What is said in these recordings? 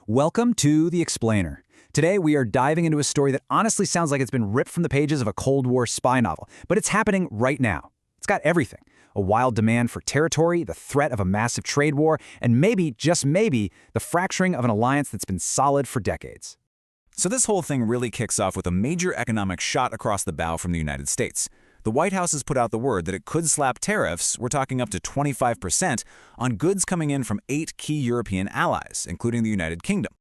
Welcome to The Explainer. Today we are diving into a story that honestly sounds like it's been ripped from the pages of a Cold War spy novel, but it's happening right now. It's got everything. A wild demand for territory, the threat of a massive trade war, and maybe, just maybe, the fracturing of an alliance that's been solid for decades. So this whole thing really kicks off with a major economic shot across the bow from the United States. The White House has put out the word that it could slap tariffs, we're talking up to 25%, on goods coming in from 8 key European allies, including the United Kingdom.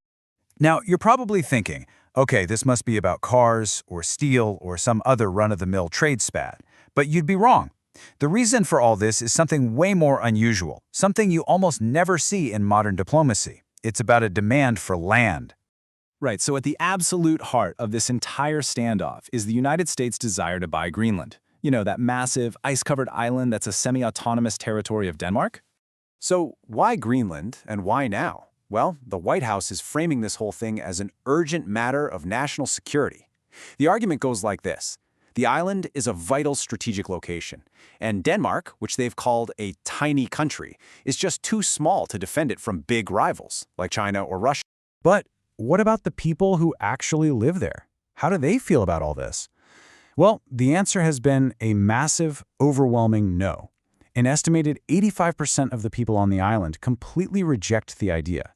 Now, you're probably thinking, okay, this must be about cars or steel or some other run-of-the-mill trade spat. But you'd be wrong. The reason for all this is something way more unusual, something you almost never see in modern diplomacy. It's about a demand for land. Right, so at the absolute heart of this entire standoff is the United States' desire to buy Greenland. You know, that massive, ice-covered island that's a semi-autonomous territory of Denmark? So why Greenland, and why now? Well, the White House is framing this whole thing as an urgent matter of national security. The argument goes like this. The island is a vital strategic location, and Denmark, which they've called a tiny country, is just too small to defend it from big rivals, like China or Russia. But what about the people who actually live there? How do they feel about all this? Well, the answer has been a massive, overwhelming no. An estimated 85% of the people on the island completely reject the idea.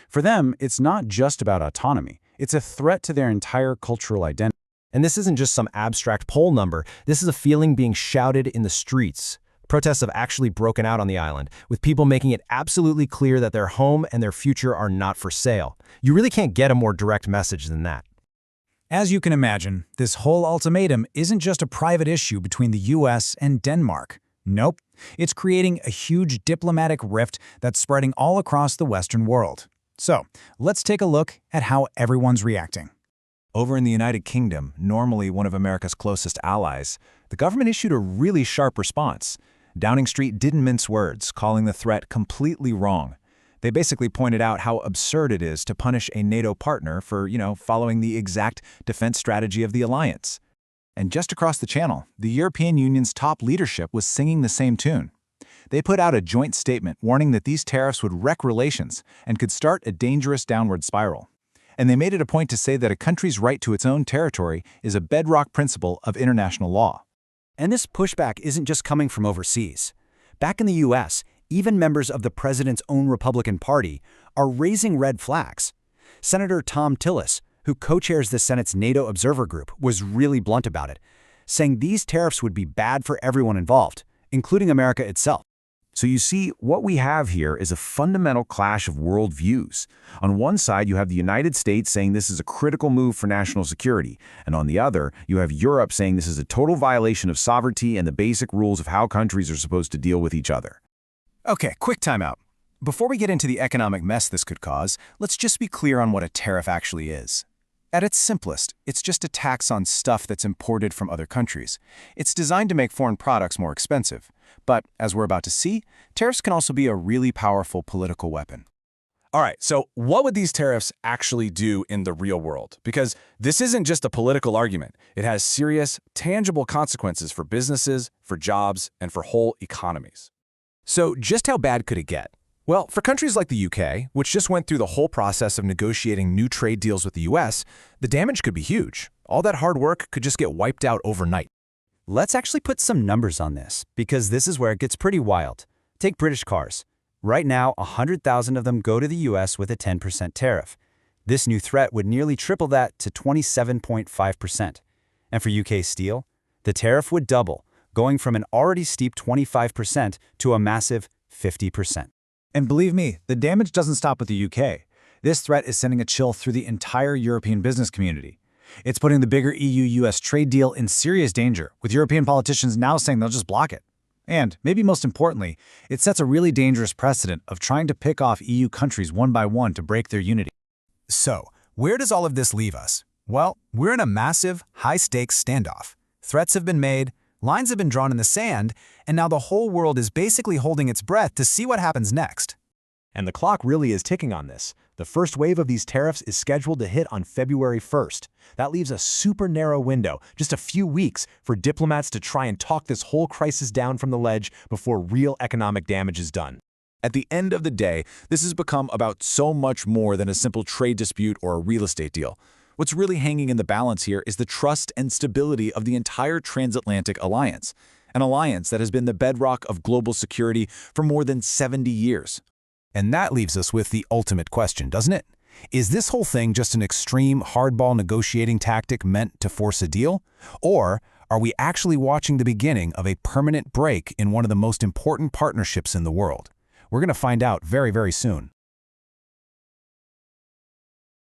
For them, it's not just about autonomy. It's a threat to their entire cultural identity. And this isn't just some abstract poll number. This is a feeling being shouted in the streets. Protests have actually broken out on the island, with people making it absolutely clear that their home and their future are not for sale. You really can't get a more direct message than that. As you can imagine, this whole ultimatum isn't just a private issue between the US and Denmark. Nope, it's creating a huge diplomatic rift that's spreading all across the Western world. So, let's take a look at how everyone's reacting. Over in the United Kingdom, normally one of America's closest allies, the government issued a really sharp response. Downing Street didn't mince words, calling the threat completely wrong. They basically pointed out how absurd it is to punish a NATO partner for, following the exact defense strategy of the alliance. And just across the channel, the European Union's top leadership was singing the same tune. They put out a joint statement warning that these tariffs would wreck relations and could start a dangerous downward spiral. And they made it a point to say that a country's right to its own territory is a bedrock principle of international law. And this pushback isn't just coming from overseas. Back in the US, even members of the president's own Republican Party are raising red flags. Senator Tom Tillis, who co-chairs the Senate's NATO Observer Group, was really blunt about it, saying these tariffs would be bad for everyone involved, including America itself. So you see, what we have here is a fundamental clash of worldviews. On one side, you have the United States saying this is a critical move for national security, and on the other, you have Europe saying this is a total violation of sovereignty and the basic rules of how countries are supposed to deal with each other. Okay, quick timeout. Before we get into the economic mess this could cause, let's just be clear on what a tariff actually is. At its simplest, it's just a tax on stuff that's imported from other countries. It's designed to make foreign products more expensive. But, as we're about to see, tariffs can also be a really powerful political weapon. All right, so what would these tariffs actually do in the real world? Because this isn't just a political argument. It has serious, tangible consequences for businesses, for jobs, and for whole economies. So just how bad could it get? Well, for countries like the UK, which just went through the whole process of negotiating new trade deals with the US, the damage could be huge. All that hard work could just get wiped out overnight. Let's actually put some numbers on this, because this is where it gets pretty wild. Take British cars. Right now, 100,000 of them go to the US with a 10% tariff. This new threat would nearly triple that to 27.5%. And for UK steel, the tariff would double, going from an already steep 25% to a massive 50%. And believe me, the damage doesn't stop with the UK. This threat is sending a chill through the entire European business community. It's putting the bigger EU-US trade deal in serious danger, with European politicians now saying they'll just block it. And, maybe most importantly, it sets a really dangerous precedent of trying to pick off EU countries one by one to break their unity. So, where does all of this leave us? Well, we're in a massive, high-stakes standoff. Threats have been made, lines have been drawn in the sand, and now the whole world is basically holding its breath to see what happens next. And the clock really is ticking on this. The first wave of these tariffs is scheduled to hit on February 1st. That leaves a super narrow window, just a few weeks, for diplomats to try and talk this whole crisis down from the ledge before real economic damage is done. At the end of the day, this has become about so much more than a simple trade dispute or a real estate deal. What's really hanging in the balance here is the trust and stability of the entire transatlantic alliance, an alliance that has been the bedrock of global security for more than 70 years. And that leaves us with the ultimate question, doesn't it? Is this whole thing just an extreme hardball negotiating tactic meant to force a deal? Or are we actually watching the beginning of a permanent break in one of the most important partnerships in the world? We're going to find out very, very soon.